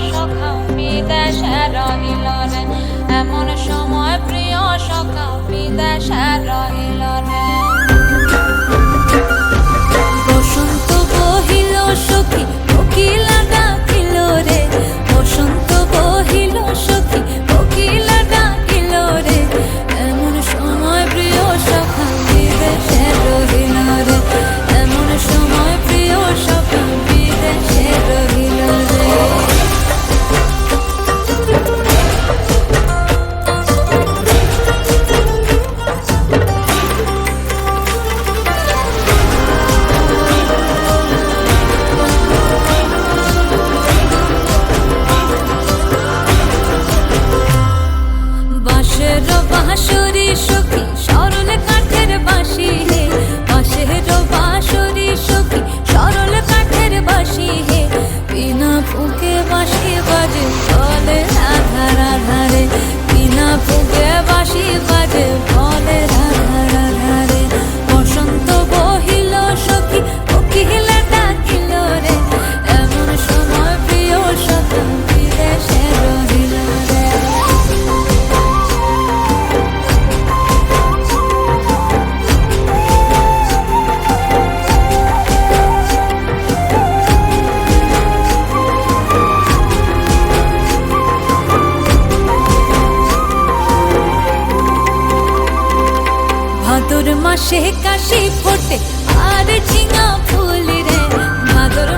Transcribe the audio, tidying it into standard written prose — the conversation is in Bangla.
সখা বিদেশে রহিল রে, এমন সময় প্রিয় সখা বিদেশে রহিল রে। বসন্ত বহিল সখী কোকিলা ডাকিল রে, বসন্ত বহিল সখী কোকিলা ডাকিল রে, এমন সময় প্রিয় সখা বিদেশে রহিল রে, এমন সময় প্রিয় সখা বিদেশে রহিল রে। বাঁশের বাঁশরি সখী সরল কাঠের বাঁশি হে, বাঁশের বাঁশরি সখী সরল কাঠের বাঁশি হে, বিনা ফুঁকে বাঁশি বাজে বলে রাধা রাধা রে, বিনা ফুঁকে বাঁশি বাজে বলে রাধা রাধা রে। বসন্ত বহিল সখী কোকিলা ডাকিল রে, এমন সময় প্রিয় সখা বিদেশে রহিল রে। ভাদর মাসে কাশি ফোটে আর ঝিঙা ফুল রে, ভাদর